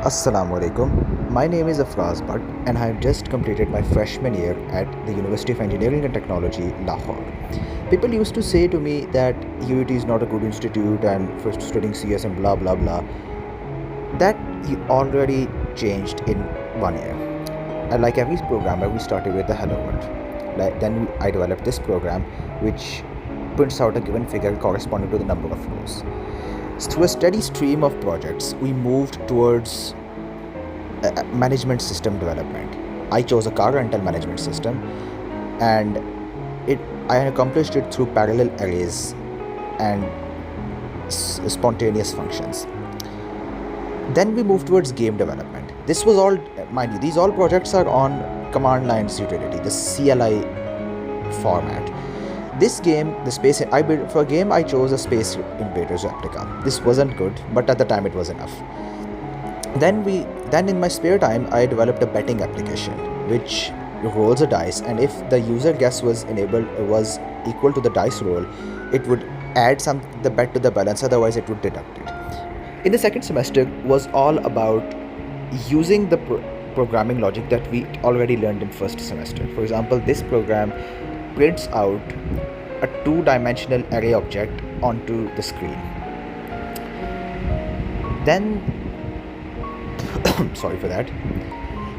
Assalam Alaikum. My name is Afraz Butt and I have just completed my freshman year at the University of Engineering and Technology, Lahore. People used to say to me that UET is not a good institute and for studying CS and blah blah blah. That already changed in 1 year. And like every programmer, we started with the hello world. Then I developed this program which prints out a given figure corresponding to the number of rows. Through a steady stream of projects, we moved towards management system development. I chose a car rental management system, and I accomplished it through parallel arrays and spontaneous functions. Then we moved towards game development. This was all, mind you, these all projects are on command lines utility, the CLI format. This game, the space I built for a game, I chose a Space Invaders replica. This wasn't good, but at the time it was enough. Then in my spare time, I developed a betting application, which rolls a dice, and if the user guess was equal to the dice roll, it would add the bet to the balance. Otherwise, it would deduct it. In the second semester, was all about using the programming logic that we already learned in first semester. For example, this program prints out a two-dimensional array object onto the screen. Then sorry for that.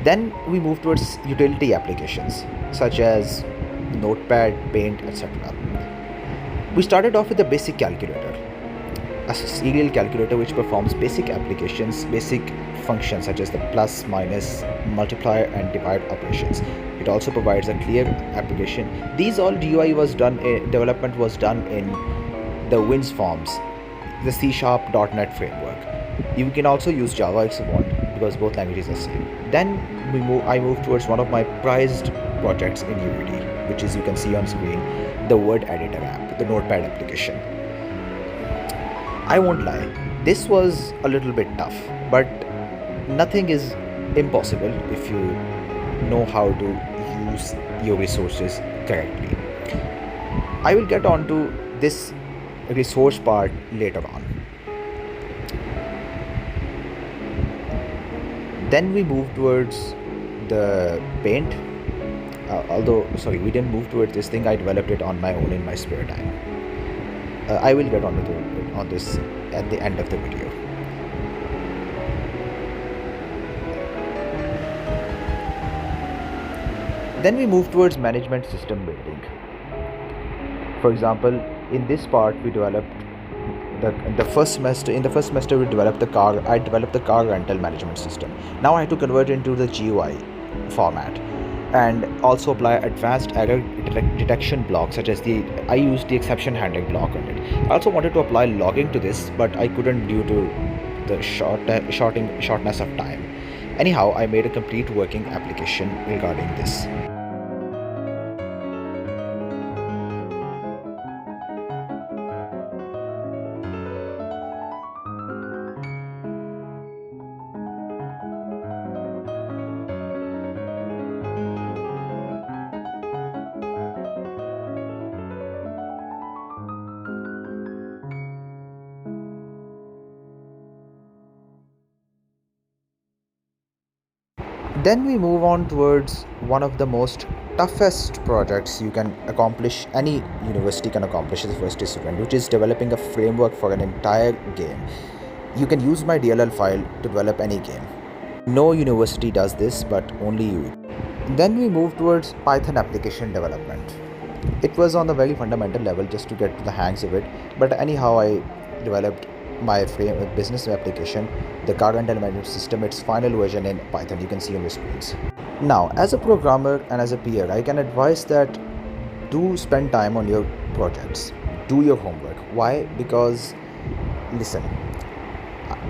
Then we move towards utility applications such as Notepad, Paint, etc. We started off with a basic calculator, a serial calculator which performs basic applications, basic functions such as the plus, minus, multiplier and divide operations. It also provides a clear application. These all GUI development was done in the WinForms, the C#.NET framework. You can also use Java if you want, because both languages are same. Then I moved towards one of my prized projects in UET, which is, you can see on screen, the word editor app, the Notepad application. I won't lie, this was a little bit tough, but nothing is impossible if you know how to use your resources correctly. I will get on to this resource part later on. Then we move towards the paint. We didn't move towards this thing. I developed it on my own in my spare time. I will get on this at the end of the video. Then we move towards management system building. For example, in this part we developed in the first semester we developed the car rental management system. Now I had to convert it into the GUI format and also apply advanced error detection blocks, such as I used the exception handling block on it. I also wanted to apply logging to this, but I couldn't due to the shortness of time. Anyhow, I made a complete working application regarding this. Then we move on towards one of the most toughest projects you can accomplish, any university can accomplish as a first year student, which is developing a framework for an entire game. You can use my DLL file to develop any game. No university does this, but only you. Then we move towards Python application development. It was on the very fundamental level just to get to the hangs of it, but anyhow I developed my business application, the car rental management system, its final version in Python. You can see on the screens. Now, as a programmer and as a peer, I can advise that do spend time on your projects. Do your homework. Why? Because, listen,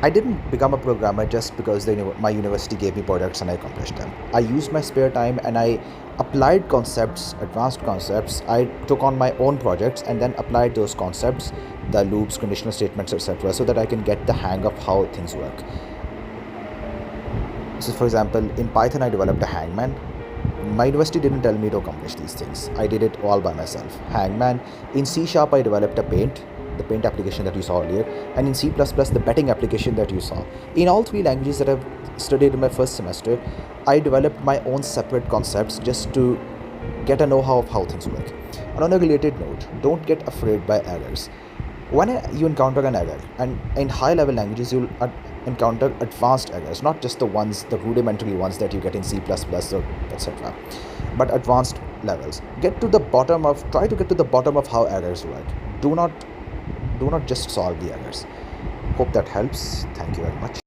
I didn't become a programmer just because my university gave me projects and I accomplished them. I used my spare time and I applied concepts, advanced concepts. I took on my own projects and then applied those concepts, the loops, conditional statements, etc., so that I can get the hang of how things work. So for example, in Python I developed a hangman. My university didn't tell me to accomplish these things. I did it all by myself. Hangman. In C# I developed a paint. the paint application that you saw earlier, and in C++, the betting application that you saw. In all three languages that I've studied in my first semester, I developed my own separate concepts just to get a know-how of how things work. And on a related note, don't get afraid by errors. When you encounter an error, and in high-level languages, you'll encounter advanced errors, not just the rudimentary ones that you get in C++ or etc., but advanced levels. Try to get to the bottom of how errors work. Do not just solve the errors. Hope that helps. Thank you very much.